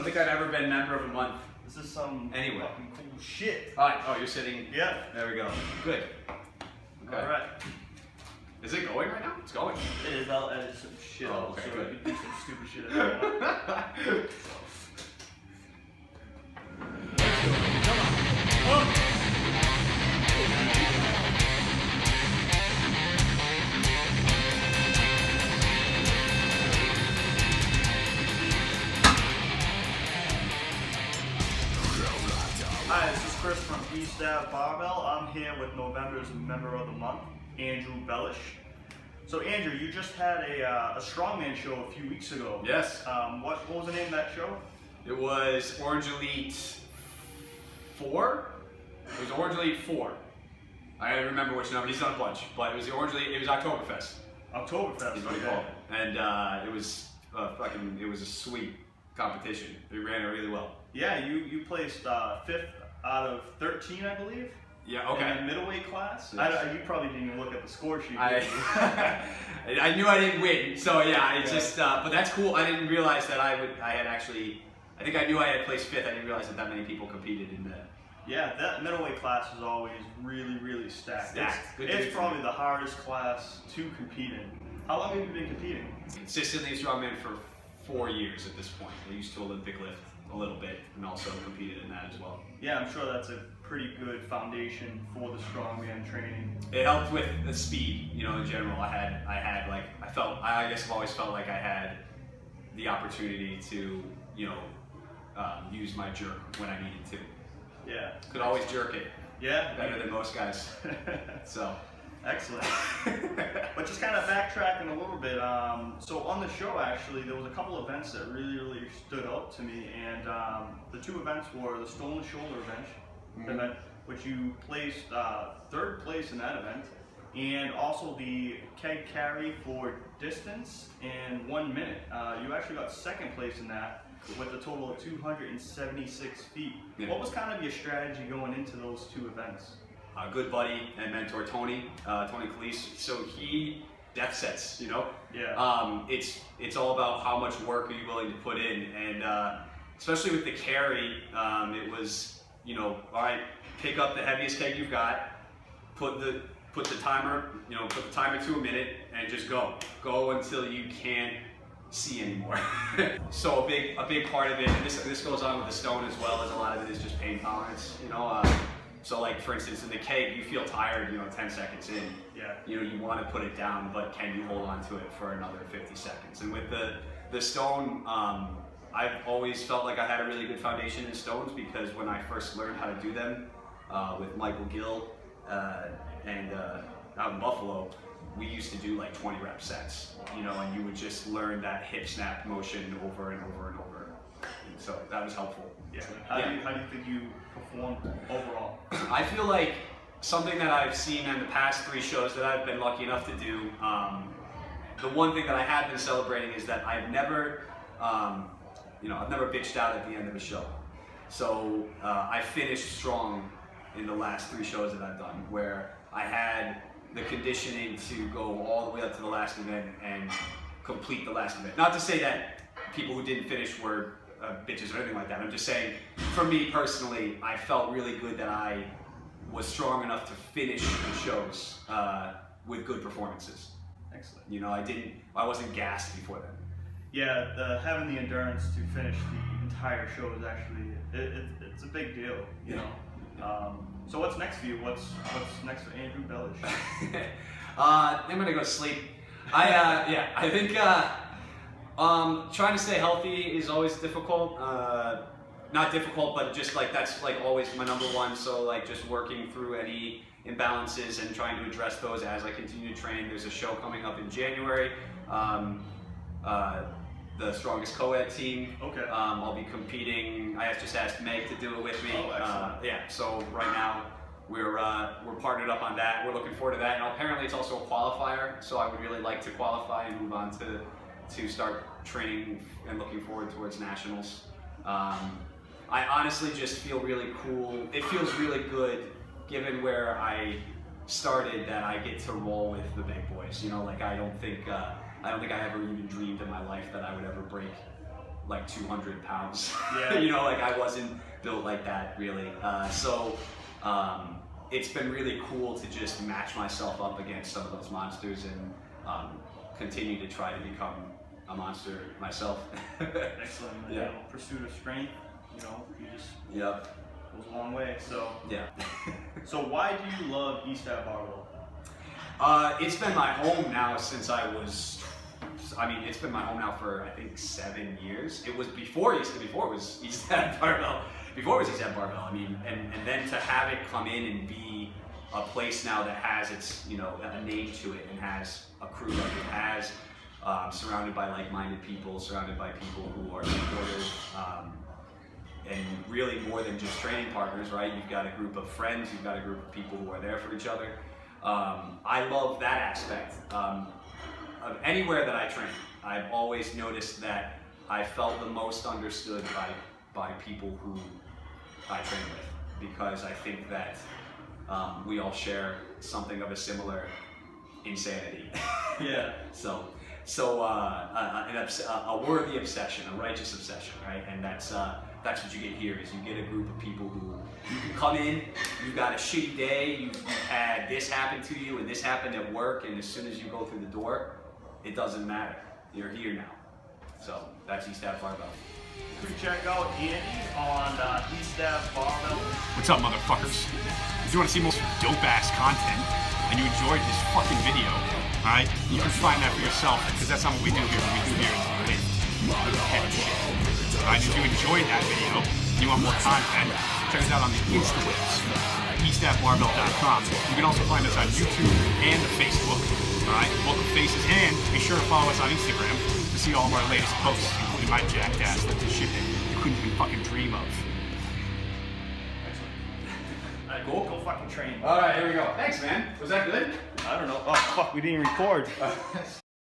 think I've ever been member of a month. This is some Anyway. fucking cool shit. Alright, oh, you're sitting. Yeah. There we go. Good. Okay. All right. Is it going right now? It's going. It is. I'll edit some shit Oh, out okay, so good. we can do some stupid shit. At the end. Hi, this is Chris from East Ave Barbell. I'm here with November's Member of the Month, Andrew Bellush. So Andrew, you just had a strongman show a few weeks ago. Yes. What was the name of that show? It was Orange Elite 4? It was Orange Elite 4. I gotta remember which number, he's done a bunch, but it was the Orange Elite, it was Oktoberfest. Oktoberfest. Is what he Okay. called it. And it was it was a sweet competition. They ran it really well. Yeah, you placed 5th out of 13, I believe. Yeah, okay. In the middleweight class. Yes. You probably didn't even look at the score sheet. I knew I didn't win, so yeah, just, but that's cool. I didn't realize that I think I knew I had placed 5th. I didn't realize that many people competed in that. Yeah, that middleweight class is always really, really stacked. Good It's dude. probably the hardest class to compete in. How long have you been competing? Consistently strongman for 4 years at this point. I used to Olympic lift a little bit and also competed in that as well. Yeah, I'm sure that's a pretty good foundation for the strongman training. It helped with the speed, you know, in general. I guess I've always felt like I had the opportunity to, you know, use my jerk when I needed to. Yeah. Could always jerk it. Yeah. Better than most guys. So. Excellent. But just kind of backtracking a little bit, so on the show actually there was a couple events that really stood out to me, and the 2 events were the stolen shoulder event, which you placed 3rd place in that event, and also the keg carry for distance in 1 minute. You actually got 2nd place in that with a total of 276 feet. Yeah. What was kind of your strategy going into those 2 events? A good buddy and mentor, Tony Calise. So he death sets, you know. Yeah. It's all about how much work are you willing to put in, and especially with the carry, it was, you know, all right, pick up the heaviest keg you've got, put the timer, you know, put the timer to 1 minute, and just go until you can't see anymore. So a big part of it, and this goes on with the stone as well, as a lot of it is just pain tolerance, you know. So like, for instance, in the keg, you feel tired, you know, 10 seconds in. Yeah. You know, you want to put it down, but can you hold on to it for another 50 seconds? And with the stone, I've always felt like I had a really good foundation in stones, because when I first learned how to do them with Michael Gill and out in Buffalo, we used to do like 20 rep sets, you know, and you would just learn that hip snap motion over and over and over. And so that was helpful. Yeah. How do you think you performed overall? I feel like something that I've seen in the past 3 shows that I've been lucky enough to do, the one thing that I have been celebrating is that I've never bitched out at the end of a show. So I finished strong in the last 3 shows that I've done, where I had the conditioning to go all the way up to the last event and complete the last event. Not to say that people who didn't finish were bitches or anything like that. I'm just saying, for me personally, I felt really good that I was strong enough to finish the shows with good performances. Excellent. You know, I wasn't gassed before then. Yeah, having the endurance to finish the entire show is actually, it's a big deal, you know. So what's next for you? What's next for Andrew Bellush? I'm gonna go to sleep. I think trying to stay healthy is always difficult. Not difficult, but just like that's like always my number one. So like just working through any imbalances and trying to address those as I continue to train. There's a show coming up in January. The strongest co-ed team. Okay. I'll be competing. I just asked Meg to do it with me. Oh, excellent. Yeah. So right now we're partnered up on that. We're looking forward to that. And apparently it's also a qualifier. So I would really like to qualify and move on to start training and looking forward towards nationals. I honestly just feel really cool. It feels really good, given where I started, that I get to roll with the big boys. You know, like I don't think I ever even dreamed in my life that I would ever break like 200 pounds. Yeah. You know, like I wasn't built like that really. So it's been really cool to just match myself up against some of those monsters and continue to try to become a monster myself. Excellent. Yeah. You know, pursuit of strength. You know, you just Yep. goes a long way. So Yeah. so why do you love East Ave Barbell? It's been my home now since I was. I mean, it's been my home now for I think 7 years. It was before it was East Ave Barbell. Before it was East Ave Barbell. I mean, and then to have it come in and be a place now that has its, you know, a name to it and has a crew like it has, surrounded by like-minded people, surrounded by people who are supportive, and really more than just training partners, right? You've got a group of friends, you've got a group of people who are there for each other. I love that aspect. Of anywhere that I train, I've always noticed that I felt the most understood by people who I train with, because I think that we all share something of a similar insanity. Yeah. So a worthy obsession, a righteous obsession, right? And that's what you get here. Is you get a group of people who you can come in. You've got a shitty day. You've had this happen to you, and this happened at work. And as soon as you go through the door, it doesn't matter. You're here now. So that's East Ave Barbell. You can check out Andy on East Ave Barbell. What's up, motherfuckers? If you want to see more dope-ass content, and you enjoyed this fucking video, alright, you can find that for yourself, because that's not what we do here. What we do here is lift heavy shit. Alright, if you enjoyed that video, and you want more content, check us out on the Instawebs, eastavbarbell.com. You can also find us on YouTube and the Facebook, alright, local faces, and be sure to follow us on Instagram to see all of our latest posts, including my jackass, like the shit that you couldn't even fucking dream of. Excellent. Alright, go fucking train. All right, here we go. Thanks, man. Was that good? I don't know. Oh fuck, we didn't record.